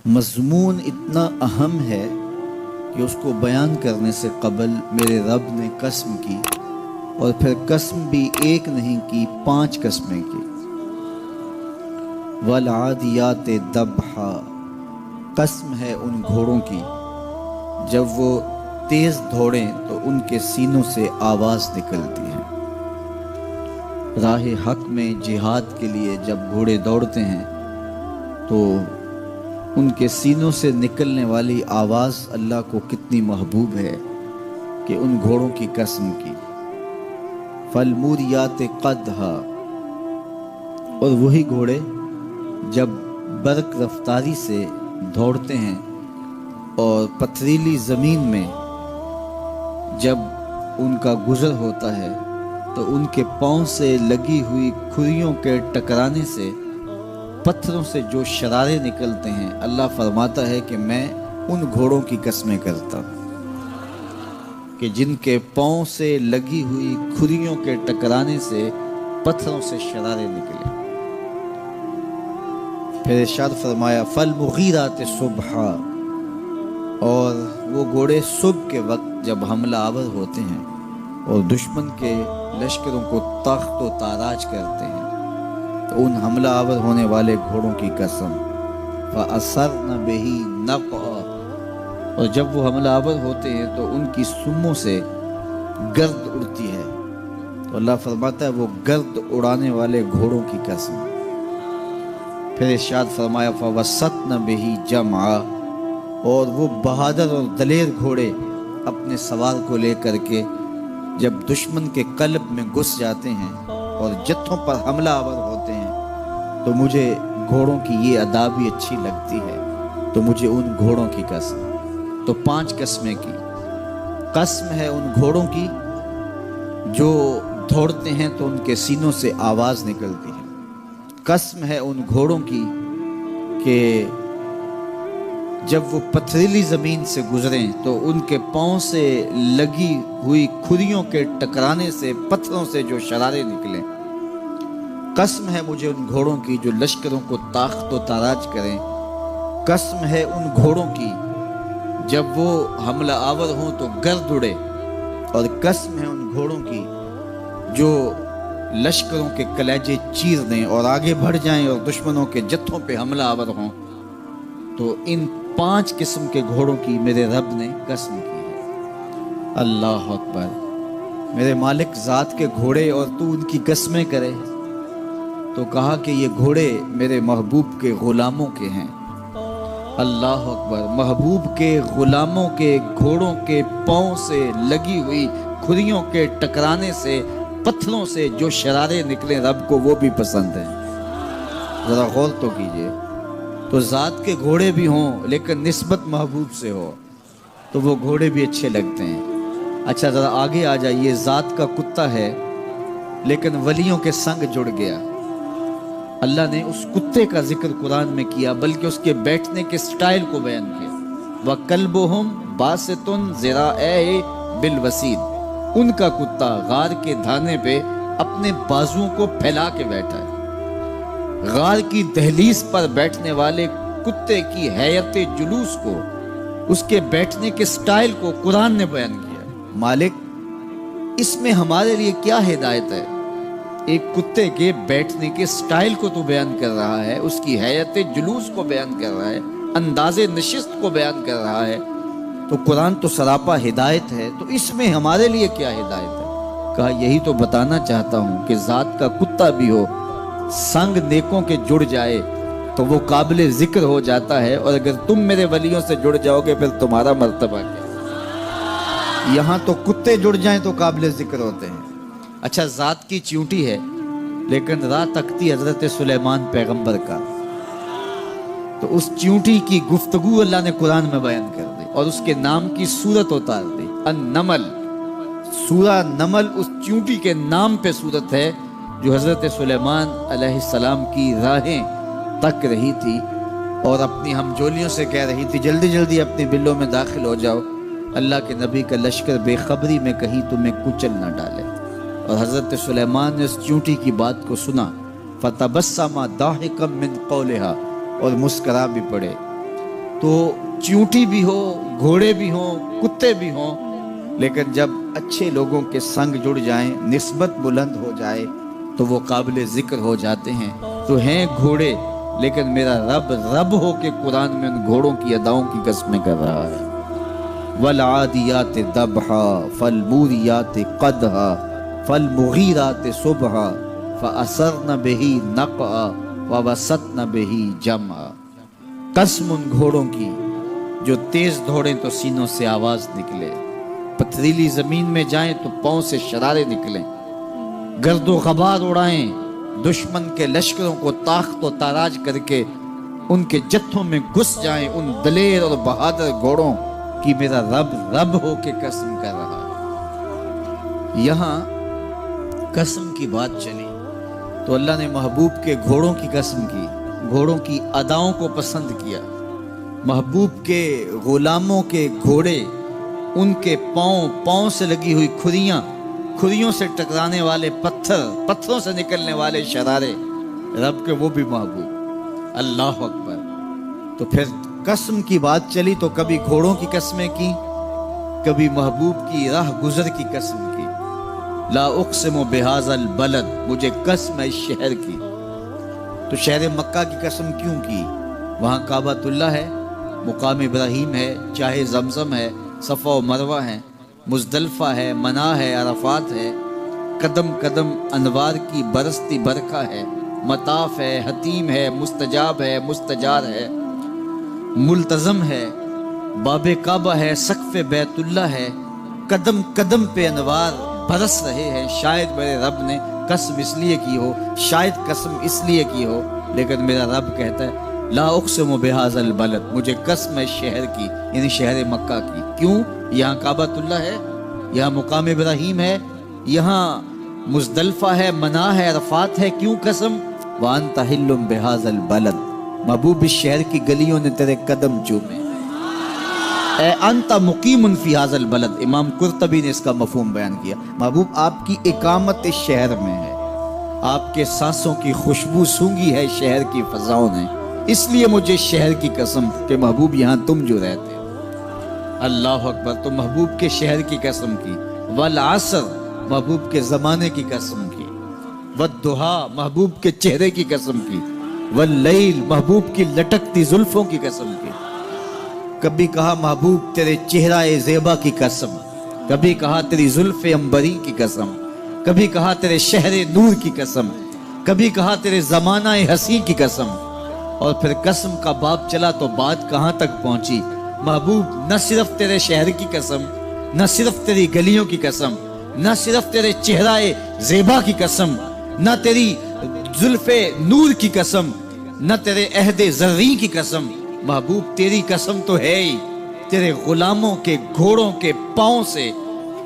مضمون اتنا اہم ہے کہ اس کو بیان کرنے سے قبل میرے رب نے قسم کی، اور پھر قسم بھی ایک نہیں کی، 5 قسمیں کی۔ والعادیات ضبحا، قسم ہے ان گھوڑوں کی جب وہ تیز دوڑیں تو ان کے سینوں سے آواز نکلتی ہے۔ راہ حق میں جہاد کے لیے جب گھوڑے دوڑتے ہیں تو ان کے سینوں سے نکلنے والی آواز اللہ کو کتنی محبوب ہے کہ ان گھوڑوں کی قسم کی۔ فالموریات قدحا، اور وہی گھوڑے جب برق رفتاری سے دوڑتے ہیں اور پتھریلی زمین میں جب ان کا گزر ہوتا ہے تو ان کے پاؤں سے لگی ہوئی کھریوں کے ٹکرانے سے پتھروں سے جو شرارے نکلتے ہیں، اللہ فرماتا ہے کہ میں ان گھوڑوں کی قسمیں کرتا ہوں کہ جن کے پاؤں سے لگی ہوئی کھریوں کے ٹکرانے سے پتھروں سے شرارے نکلے۔ پھر ارشاد فرمایا فالمغیرات صبحا، اور وہ گھوڑے صبح کے وقت جب حملہ آور ہوتے ہیں اور دشمن کے لشکروں کو تخت و تاراج کرتے ہیں تو ان حملہ آور ہونے والے گھوڑوں کی قسم۔ فَأَثَرْنَ بِهِ نَقْعًا، اور جب وہ حملہ آور ہوتے ہیں تو ان کی سموں سے گرد اڑتی ہے، تو اللہ فرماتا ہے وہ گرد اڑانے والے گھوڑوں کی قسم۔ پھر ارشاد فرمایا فَوَسَّطْنَ بِهِ جَمْعًا، اور وہ بہادر اور دلیر گھوڑے اپنے سوار کو لے کر کے جب دشمن کے قلب میں گھس جاتے ہیں اور جتھوں پر حملہ آور ہوتے ہیں تو مجھے گھوڑوں کی یہ ادا بھی اچھی لگتی ہے، تو مجھے ان گھوڑوں کی قسم۔ تو 5 قسمیں کی۔ قسم ہے ان گھوڑوں کی جو دوڑتے ہیں تو ان کے سینوں سے آواز نکلتی ہے۔ قسم ہے ان گھوڑوں کی کہ جب وہ پتھریلی زمین سے گزریں تو ان کے پاؤں سے لگی ہوئی کھریوں کے ٹکرانے سے پتھروں سے جو شرارے نکلیں۔ قسم ہے مجھے ان گھوڑوں کی جو لشکروں کو تاخت و تاراج کریں۔ قسم ہے ان گھوڑوں کی جب وہ حملہ آور ہوں تو گرد اڑے، اور قسم ہے ان گھوڑوں کی جو لشکروں کے کلیجے چیر دیں اور آگے بڑھ جائیں اور دشمنوں کے جتھوں پہ حملہ آور ہوں۔ تو ان 5 قسم کے گھوڑوں کی میرے رب نے قسم کی ہے۔ اللہ اکبر، میرے مالک ذات کے گھوڑے اور تو ان کی قسمیں کرے۔ تو کہا کہ یہ گھوڑے میرے محبوب کے غلاموں کے ہیں۔ اللہ اکبر، محبوب کے غلاموں کے گھوڑوں کے پاؤں سے لگی ہوئی کھریوں کے ٹکرانے سے پتھروں سے جو شرارے نکلے رب کو وہ بھی پسند ہیں۔ ذرا غور تو کیجئے، تو ذات کے گھوڑے بھی ہوں لیکن نسبت محبوب سے ہو تو وہ گھوڑے بھی اچھے لگتے ہیں۔ اچھا ذرا آگے آ جائیے، ذات کا کتا ہے لیکن ولیوں کے سنگ جڑ گیا۔ اللہ نے اس کتے کا ذکر قرآن میں کیا، بلکہ اس کے بیٹھنے کے سٹائل کو بیان کیا۔ وَقَلْبُهُمْ بَاسِطٌ ذِرَاعَيْهِ بِالْوَسِيدِ، ان کا کتا غار کے دھانے پہ اپنے بازوؤں کو پھیلا کے بیٹھا ہے۔ غار کی دہلیز پر بیٹھنے والے کتے کی حیت جلوس کو، اس کے بیٹھنے کے سٹائل کو قرآن نے بیان کیا۔ مالک اس میں ہمارے لیے کیا ہدایت ہے؟ ایک کتے کے بیٹھنے کے سٹائل کو تو بیان کر رہا ہے، اس کی حیت جلوس کو بیان کر رہا ہے، انداز نشست کو بیان کر رہا ہے، تو قرآن تو سراپا ہدایت ہے، تو اس میں ہمارے لیے کیا ہدایت ہے؟ کہا یہی تو بتانا چاہتا ہوں کہ ذات کا کتا بھی ہو، سنگ نیکوں کے جڑ جائے تو وہ قابل ذکر ہو جاتا ہے، اور اگر تم میرے ولیوں سے جڑ جاؤ گے پھر تمہارا مرتبہ کیا؟ یہاں تو کتے جڑ جائیں تو قابل ذکر ہوتے ہیں۔ اچھا ذات کی چیونٹی ہے لیکن راہ تکتی حضرت سلیمان پیغمبر کا، تو اس چیونٹی کی گفتگو اللہ نے قرآن میں بیان کر دی اور اس کے نام کی صورت اتار دی۔ النمل، سورہ نمل اس چیونٹی کے نام پہ صورت ہے جو حضرت سلیمان علیہ السلام کی راہیں تک رہی تھی اور اپنی ہمجولیوں سے کہہ رہی تھی جلدی جلدی اپنی بلوں میں داخل ہو جاؤ، اللہ کے نبی کا لشکر بے خبری میں کہیں تمہیں کچل نہ ڈالے۔ اور حضرت سلیمان نے اس چیونٹی کی بات کو سنا، فَتَبَسَّمَ ضَاحِكًا مِّن قَوْلِهَا، اور مسکرا بھی پڑے۔ تو چیونٹی بھی ہو، گھوڑے بھی ہوں، کتے بھی ہوں، لیکن جب اچھے لوگوں کے سنگ جڑ جائیں، نسبت بلند ہو جائے تو وہ قابل ذکر ہو جاتے ہیں۔ تو ہیں گھوڑے، لیکن میرا رب رب ہو کے قرآن میں ان گھوڑوں کی اداؤں کی قسمیں کر رہا ہے۔ والعادیات ضبحا فالموریات قدحا فالمغیرات صبحا فأثرن بہ نقعا ووسطن بہ جمعا۔ قسم ان گھوڑوں کی جو تیز دوڑیں تو سینوں سے آواز نکلے، پتھریلی زمین میں جائیں تو پاؤں سے شرارے نکلیں، گرد و غبار اڑائیں، دشمن کے لشکروں کو تاخت و تاراج کر کے ان کے جتھوں میں گھس جائیں، ان دلیر اور بہادر گھوڑوں کی میرا رب رب ہو کے قسم کر رہا ہے۔ یہاں قسم کی بات چلی تو اللہ نے محبوب کے گھوڑوں کی قسم کی، گھوڑوں کی اداؤں کو پسند کیا۔ محبوب کے غلاموں کے گھوڑے، ان کے پاؤں سے لگی ہوئی کھریوں سے ٹکرانے والے پتھروں سے نکلنے والے شرارے، رب کے وہ بھی محبوب۔ اللہ اکبر۔ تو پھر قسم کی بات چلی تو کبھی گھوڑوں کی قسمیں کی، کبھی محبوب کی راہ گزر کی قسم کی۔ لا اقسم بہذا البلد، مجھے قسم ہے اس شہر کی۔ تو شہر مکہ کی قسم کیوں کی؟ وہاں کعبۃ اللہ ہے، مقام ابراہیم ہے، چاہے زمزم ہے، صفا و مروہ ہے، مزدلفہ ہے، منا ہے، عرفات ہے، قدم قدم انوار کی برستی برکھا ہے، مطاف ہے، حتیم ہے، مستجاب ہے، مستجار ہے، ملتزم ہے، باب کعبہ ہے، سقف بیت اللہ ہے، قدم قدم پہ انوار برس رہے ہیں۔ شاید میرے رب نے قسم اس لیے کی ہو، شاید قسم اس لیے کی ہو، لیکن میرا رب کہتا ہے لا اقسم بہذا البلد، مجھے قسم ہے شہر کی، یعنی شہر مکہ کی۔ کیوں؟ یہاں کعبۃ اللہ ہے، یہاں مقام ابراہیم ہے، یہاں مزدلفہ ہے، منا ہے، عرفات ہے۔ کیوں قسم؟ وانت حل بہذا البلد، محبوب اس شہر کی گلیوں نے تیرے قدم چومے۔ اے انت مقیم فی ھذا البلد، امام قرطبی نے اس کا مفہوم بیان کیا۔ محبوب آپ کی اقامت اس شہر میں ہے، آپ کے سانسوں کی خوشبو سونگھی ہے شہر کی فضاؤں نے، اس لیے مجھے شہر کی قسم کہ محبوب یہاں تم جو رہتے ہو۔ اللہ اکبر۔ تو محبوب کے شہر کی قسم کی، والعصر، محبوب کے زمانے کی قسم کی، والضحیٰ، محبوب کے چہرے کی قسم کی، واللیل، محبوب کی لٹکتی زلفوں کی قسم کی۔ کبھی کہا محبوب تیرے چہرہ زیبا کی قسم، کبھی کہا تیری زلف عنبری کی قسم، کبھی کہا تیرے شہر نور کی قسم، کبھی کہا تیرے زمانہ حسین کی قسم۔ اور پھر قسم کا باب چلا تو بات کہاں تک پہنچی؟ محبوب نہ صرف تیرے شہر کی قسم، نہ صرف تیری گلیوں کی قسم، نہ صرف تیرے چہرہ زیبا کی قسم، نہ تیری زلف نور کی قسم، نہ تیرے عہد زرعی کی قسم، محبوب تیری قسم تو ہے ہی تیرے غلاموں کے گھوڑوں کے پاؤں سے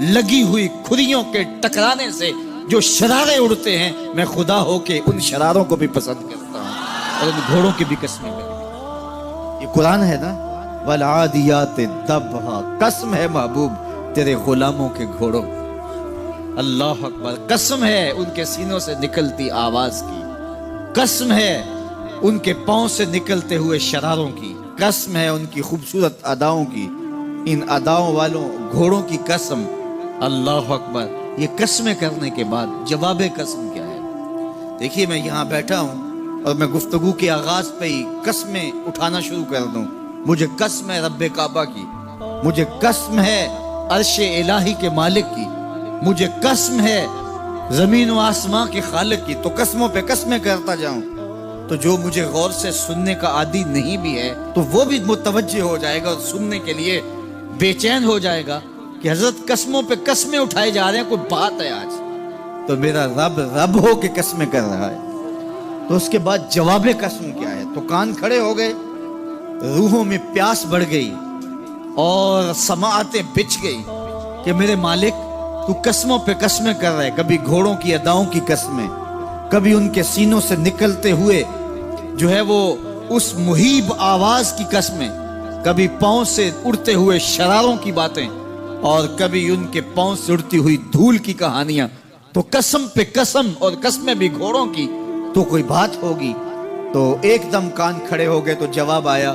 لگی ہوئی کھریوں کے ٹکرانے سے جو شرارے اڑتے ہیں، میں خدا ہو کے ان شراروں کو بھی پسند کرتا ہوں اور ان گھوڑوں کی بھی قسمیں کرتا۔ یہ قرآن ہے نا، والعادیات ضبحا، قسم ہے محبوب تیرے غلاموں کے گھوڑوں۔ اللہ اکبر۔ قسم ہے ان کے سینوں سے نکلتی آواز کی، قسم ہے ان کے پاؤں سے نکلتے ہوئے شراروں کی، قسم ہے ان کی خوبصورت اداؤں کی، ان اداؤں والوں گھوڑوں کی قسم۔ اللہ اکبر۔ یہ قسمیں کرنے کے بعد جواب قسم کیا ہے؟ دیکھیے میں یہاں بیٹھا ہوں اور میں گفتگو کے آغاز پہ ہی قسمیں اٹھانا شروع کر دوں۔ مجھے قسم ہے رب کعبہ کی، مجھے قسم ہے عرش الہی کے مالک کی، مجھے قسم ہے زمین و آسمان کے خالق کی، تو قسموں پہ قسمیں کرتا جاؤں تو جو مجھے غور سے سننے کا عادی نہیں بھی ہے تو وہ بھی متوجہ ہو جائے گا اور سننے کے لیے بے چین ہو جائے گا کہ حضرت قسموں پہ قسمیں اٹھائے جا رہے ہیں، کوئی بات ہے آج؟ تو میرا رب رب ہو کے قسمیں کر رہا ہے۔ تو اس کے بعد جواب قسم کیا ہے؟ تو کان کھڑے ہو گئے، روحوں میں پیاس بڑھ گئی اور سماعتیں بچھ گئی کہ میرے مالک تو قسموں پہ قسمیں کر رہے، کبھی گھوڑوں کی اداؤں کی قسمیں، کبھی ان کے سینوں سے نکلتے ہوئے جو ہے وہ اس مہیب آواز کی قسمیں، کبھی پاؤں سے اڑتے ہوئے شراروں کی باتیں، اور کبھی ان کے پاؤں سے اڑتی ہوئی دھول کی کہانیاں۔ تو قسم پہ قسم، اور قسمیں بھی گھوڑوں کی، تو کوئی بات ہوگی۔ تو ایک دم کان کھڑے ہو گئے تو جواب آیا